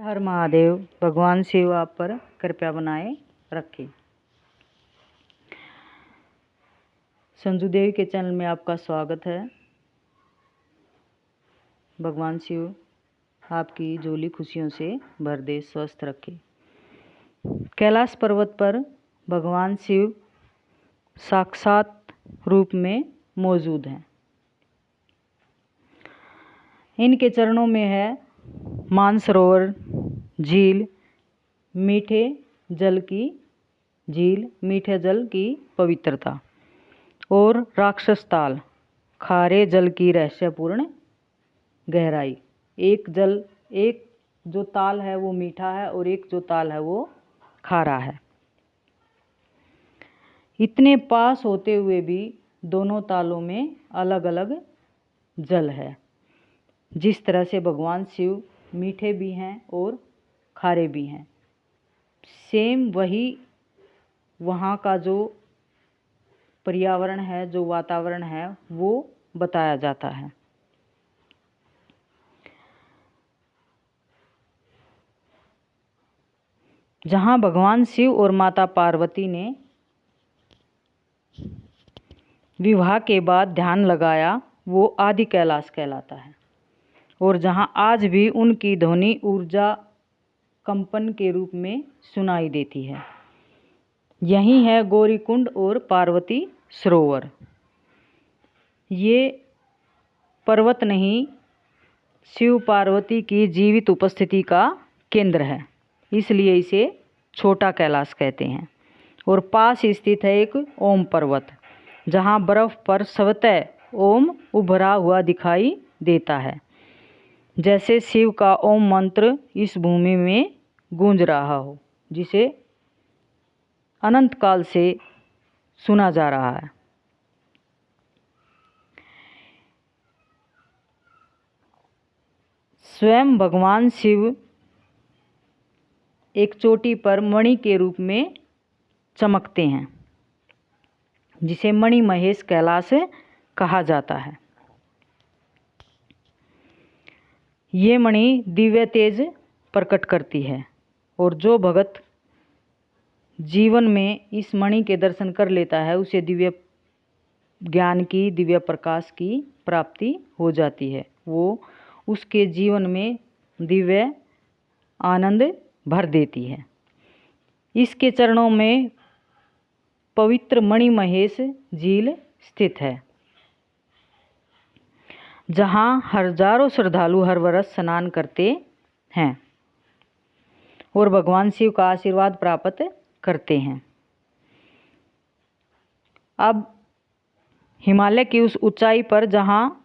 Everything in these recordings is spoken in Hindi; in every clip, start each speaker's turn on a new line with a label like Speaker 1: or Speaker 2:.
Speaker 1: हर महादेव। भगवान शिव आप पर कृपया बनाए रखें। संजू देवी के चैनल में आपका स्वागत है। भगवान शिव आपकी झोली खुशियों से भर दे, स्वस्थ रखे। कैलाश पर्वत पर भगवान शिव साक्षात रूप में मौजूद हैं। इनके चरणों में है मानसरोवर झील, मीठे जल की पवित्रता और राक्षस ताल, खारे जल की रहस्यपूर्ण गहराई। एक जो ताल है वो मीठा है और एक जो ताल है वो खारा है। इतने पास होते हुए भी दोनों तालों में अलग अलग जल है। जिस तरह से भगवान शिव मीठे भी हैं और खारे भी हैं, सेम वही वहाँ का जो पर्यावरण है, जो वातावरण है, वो बताया जाता है। जहाँ भगवान शिव और माता पार्वती ने विवाह के बाद ध्यान लगाया, वो आदि कैलाश कहलाता है। और जहाँ आज भी उनकी ध्वनि ऊर्जा कंपन के रूप में सुनाई देती है। यही है गौरीकुंड और पार्वती सरोवर। ये पर्वत नहीं, शिव पार्वती की जीवित उपस्थिति का केंद्र है, इसलिए इसे छोटा कैलाश कहते हैं। और पास स्थित है एक ओम पर्वत, जहाँ बर्फ पर स्वतः ओम उभरा हुआ दिखाई देता है, जैसे शिव का ओम मंत्र इस भूमि में गूंज रहा हो, जिसे अनंत काल से सुना जा रहा है। स्वयं भगवान शिव एक चोटी पर मणि के रूप में चमकते हैं, जिसे मणि महेश कैलाश कहा जाता है। ये मणि दिव्य तेज प्रकट करती है और जो भगत जीवन में इस मणि के दर्शन कर लेता है, उसे दिव्य ज्ञान की, दिव्य प्रकाश की प्राप्ति हो जाती है। वो उसके जीवन में दिव्य आनंद भर देती है। इसके चरणों में पवित्र मणि महेश झील स्थित है, जहाँ हजारों श्रद्धालु हर वर्ष स्नान करते हैं और भगवान शिव का आशीर्वाद प्राप्त करते हैं। अब हिमालय की उस ऊंचाई पर जहाँ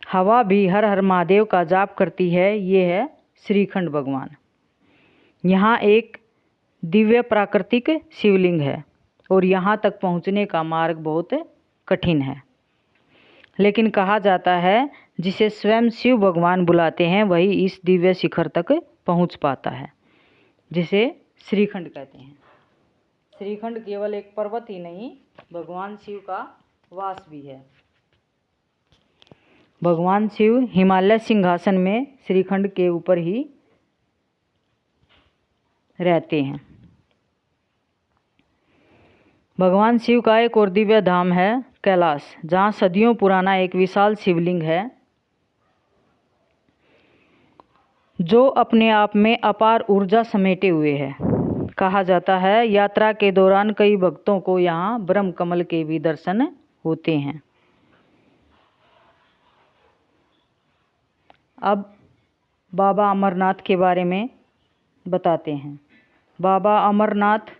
Speaker 1: हवा भी हर हर महादेव का जाप करती है, ये है श्रीखंड भगवान। यहाँ एक दिव्य प्राकृतिक शिवलिंग है और यहाँ तक पहुँचने का मार्ग बहुत कठिन है, लेकिन कहा जाता है जिसे स्वयं शिव भगवान बुलाते हैं, वही इस दिव्य शिखर तक पहुँच पाता है, जिसे श्रीखंड कहते हैं। श्रीखंड केवल एक पर्वत ही नहीं, भगवान शिव का वास भी है। भगवान शिव हिमालय सिंहासन में श्रीखंड के ऊपर ही रहते हैं। भगवान शिव का एक और दिव्य धाम है कैलाश, जहाँ सदियों पुराना एक विशाल शिवलिंग है, जो अपने आप में अपार ऊर्जा समेटे हुए है। कहा जाता है यात्रा के दौरान कई भक्तों को यहाँ ब्रह्म कमल के भी दर्शन होते हैं। अब बाबा अमरनाथ के बारे में बताते हैं। बाबा अमरनाथ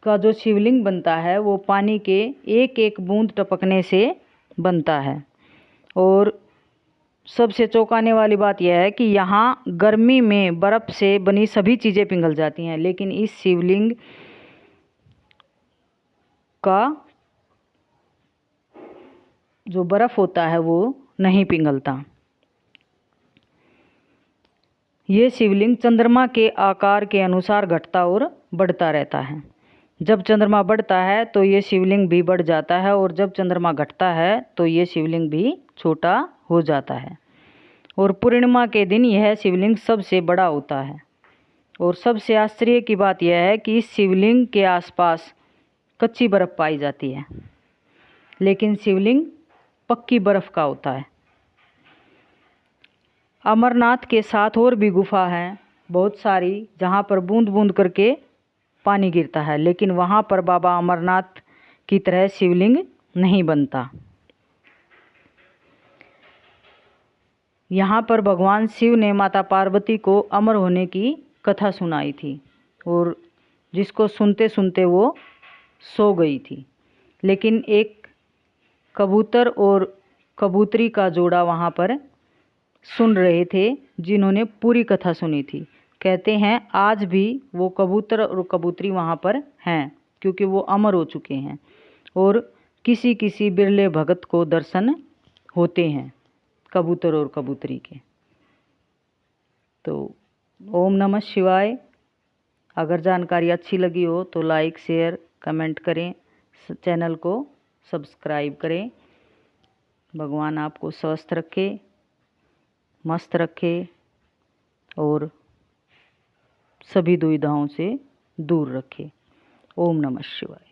Speaker 1: का जो शिवलिंग बनता है, वो पानी के एक एक बूंद टपकने से बनता है। और सबसे चौंकाने वाली बात यह है कि यहाँ गर्मी में बर्फ़ से बनी सभी चीज़ें पिघल जाती हैं, लेकिन इस शिवलिंग का जो बर्फ़ होता है वो नहीं पिघलता। ये शिवलिंग चंद्रमा के आकार के अनुसार घटता और बढ़ता रहता है। जब चंद्रमा बढ़ता है तो ये शिवलिंग भी बढ़ जाता है, और जब चंद्रमा घटता है तो ये शिवलिंग भी छोटा हो जाता है। और पूर्णिमा के दिन यह शिवलिंग सबसे बड़ा होता है। और सबसे आश्चर्य की बात यह है कि इस शिवलिंग के आसपास कच्ची बर्फ़ पाई जाती है, लेकिन शिवलिंग पक्की बर्फ़ का होता है। अमरनाथ के साथ और भी गुफा हैं बहुत सारी, जहाँ पर बूंद बूंद करके पानी गिरता है, लेकिन वहाँ पर बाबा अमरनाथ की तरह शिवलिंग नहीं बनता। यहाँ पर भगवान शिव ने माता पार्वती को अमर होने की कथा सुनाई थी, और जिसको सुनते सुनते वो सो गई थी। लेकिन एक कबूतर और कबूतरी का जोड़ा वहाँ पर सुन रहे थे, जिन्होंने पूरी कथा सुनी थी। कहते हैं आज भी वो कबूतर और कबूतरी वहाँ पर हैं, क्योंकि वो अमर हो चुके हैं, और किसी किसी बिरले भगत को दर्शन होते हैं कबूतर और कबूतरी के। तो ओम नमः शिवाय। अगर जानकारी अच्छी लगी हो तो लाइक शेयर कमेंट करें, चैनल को सब्सक्राइब करें। भगवान आपको स्वस्थ रखे, मस्त रखे और सभी दुविधाओं से दूर रखे। ओम नमः शिवाय।